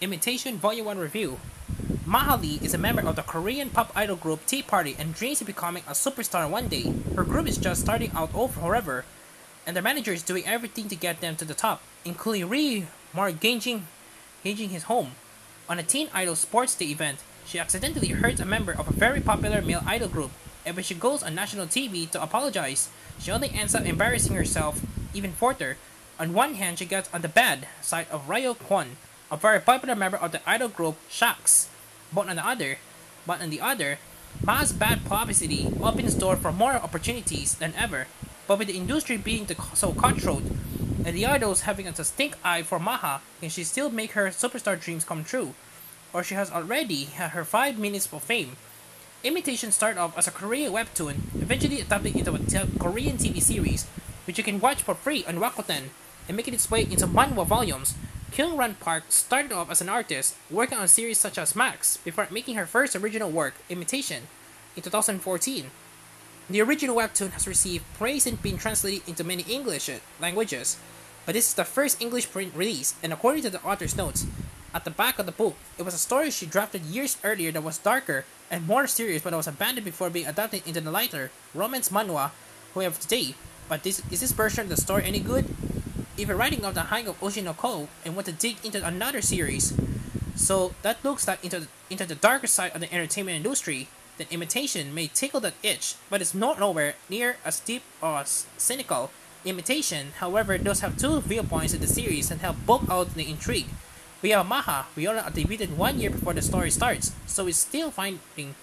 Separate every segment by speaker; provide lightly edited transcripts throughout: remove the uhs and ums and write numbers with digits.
Speaker 1: Imitation Volume 1 Review. Maha Lee is a member of the Korean pop idol group Tea Party and dreams of becoming a superstar one day. Her group is just starting out over, however, and their manager is doing everything to get them to the top, including re-mortgaging his home. On a teen idol sports day event, she accidentally hurts a member of a very popular male idol group, and when she goes on national TV to apologize, she only ends up embarrassing herself even further. On one hand, she gets on the bad side of Ryo Kwon, a very popular member of the idol group Shax. But on the other, Ma's bad publicity opens door for more opportunities than ever. But with the industry being so cutthroat, and the idols having a stink eye for Maha, can she still make her superstar dreams come true? Or she has already had her 5 minutes of fame. Imitation started off as a Korean webtoon, eventually adapting into a Korean TV series, which you can watch for free on Rakuten, and making its way into manhwa volumes. Kyung-ran Park started off as an artist, working on series such as Max, before making her first original work, Imitation, in 2014. The original webtoon has received praise and been translated into many English languages, but this is the first English print release, and according to the author's notes, at the back of the book, it was a story she drafted years earlier that was darker and more serious, but was abandoned before being adapted into the lighter romance manhwa we have today. But is this version of the story any good? If you're writing off the hang of Oshinoko and want to dig into another series, so that looks like into the darker side of the entertainment industry, then Imitation may tickle that itch, but it's not nowhere near as deep or as cynical. Imitation, however, does have two viewpoints in the series and help bulk out the intrigue. We have Maha, Viola debuted 1 year before the story starts, so is still finding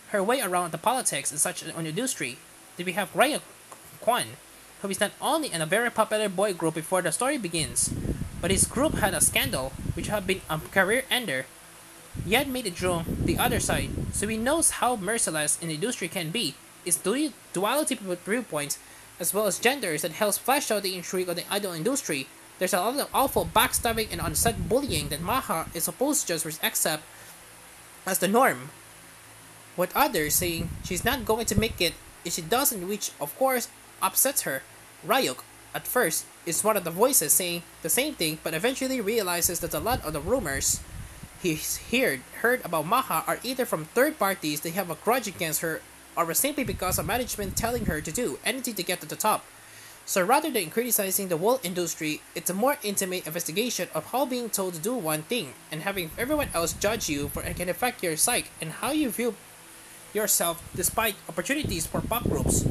Speaker 1: her way around the politics and such on the industry. Then we have Raya Kwan, who is not only in a very popular boy group before the story begins, but his group had a scandal which had been a career ender, yet made it through the other side, so he knows how merciless an industry can be. Its duality viewpoints, as well as genders, that helps flesh out the intrigue of the idol industry. There's a lot of awful backstabbing and unsaid bullying that Maha is supposed to just accept as the norm, with others saying she's not going to make it if she doesn't, which of course upsets her. Ryuk, at first, is one of the voices saying the same thing, but eventually realizes that a lot of the rumors he's heard about Maha are either from third parties that have a grudge against her, or simply because of management telling her to do anything to get to the top. So rather than criticizing the whole industry, it's a more intimate investigation of how being told to do one thing and having everyone else judge you for it can affect your psyche and how you view yourself despite opportunities for pop groups,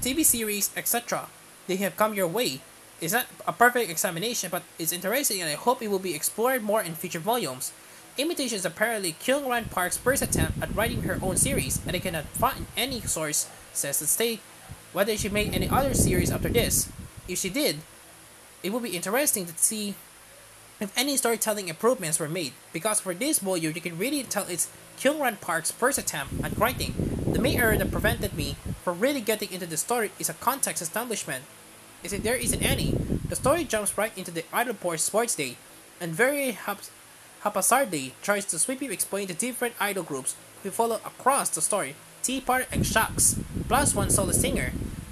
Speaker 1: TV series, etc. They have come your way. It's not a perfect examination, but it's interesting and I hope it will be explored more in future volumes. Imitation is apparently Kyung-ran Park's first attempt at writing her own series, and I cannot find any source says to state whether she made any other series after this. If she did, it would be interesting to see if any storytelling improvements were made, because for this volume you can really tell it's Kyung-ran Park's first attempt at writing. The main error that prevented me from really getting into the story is a context establishment. If there isn't any, the story jumps right into the Idolport Sports Day, and very haphazardly tries to sweepingly explain the different idol groups we follow across the story, Tea Party and Shax, plus one solo singer,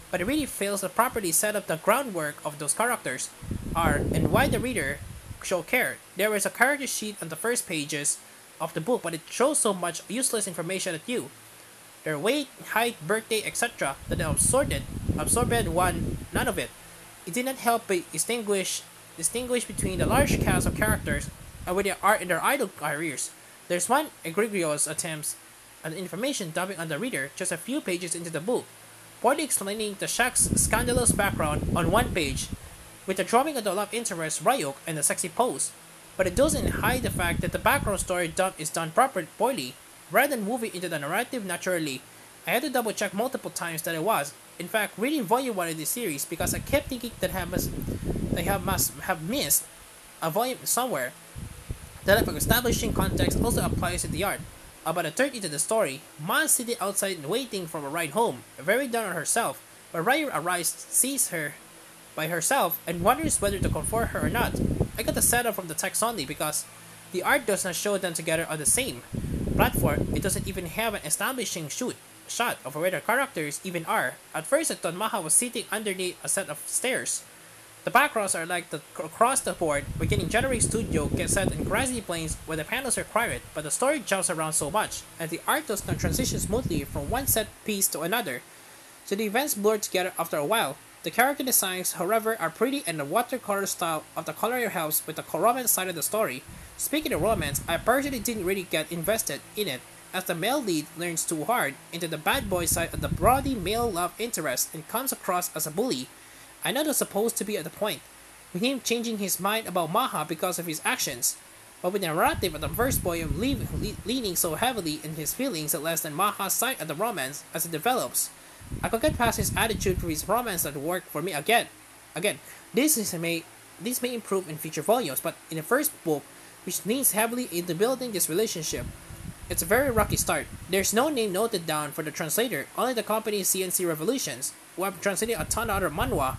Speaker 1: but it really fails to properly set up the groundwork of those characters are and why the reader should care. There is a character sheet on the first pages of the book, but it shows so much useless information at you. Their weight, height, birthday, etc. that they absorbed none of it. It did not help but distinguish between the large cast of characters and where they are in their idol careers. There's one egregious attempts at information dumping on the reader just a few pages into the book, poorly explaining the Shaq's scandalous background on one page, with the drawing of the love interest Ryuk and the sexy pose. But it doesn't hide the fact that the background story dump is done poorly, rather than moving into the narrative naturally. I had to double check multiple times that it was, in fact, reading volume 1 of this series because I kept thinking that I must have missed a volume somewhere. The type of establishing context also applies to the art. About a third into the story, Ma is sitting outside and waiting for a ride home, very down on herself, but Ryu arrives, sees her by herself, and wonders whether to comfort her or not. I got the setup from the text only because the art does not show them together on the same platform. It doesn't even have an establishing shot of where the characters even are. At first I thought Maha was sitting underneath a set of stairs, The backgrounds are like across the board, we're getting generic studio get set in grassy plains where the panels are quiet, but the story jumps around so much, and the art does not transition smoothly from one set piece to another, so the events blur together after a while. The character designs, however, are pretty, and the watercolor style of the coloring helps with the romance side of the story. Speaking of romance, I personally didn't really get invested in it, as the male lead learns too hard into the bad boy side of the broadly male love interest and comes across as a bully. I know that's supposed to be at the point, with him changing his mind about Maha because of his actions, but with the narrative of the first boy leaning so heavily in his feelings it less than Maha's side of the romance as it develops. I could get past his attitude for his romance that worked for me again. Again, this may improve in future volumes, but in the first book, which leans heavily into building this relationship, it's a very rocky start. There's no name noted down for the translator, only the company CNC Revolutions, who have translated a ton of other manhwa.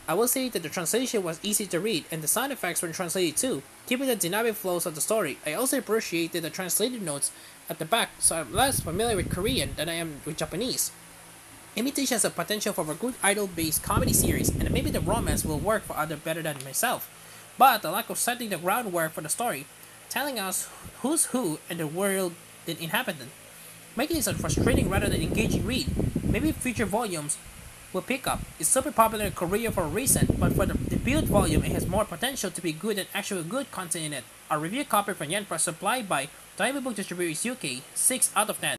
Speaker 1: I will say that the translation was easy to read and the sound effects were translated too, keeping the dynamic flows of the story. I also appreciated the translated notes at the back, so I'm less familiar with Korean than I am with Japanese. Imitation has a potential for a good idol-based comedy series, and maybe the romance will work for others better than myself. But the lack of setting the groundwork for the story, telling us who's who in the world than inhabitant, making this a frustrating rather than engaging read. Maybe future volumes will pick up. It's super popular in Korea for a reason, but for the debut volume, it has more potential to be good than actual good content in it. A review copy from Yen Press supplied by Diamond Book Distributors UK, 6 out of 10.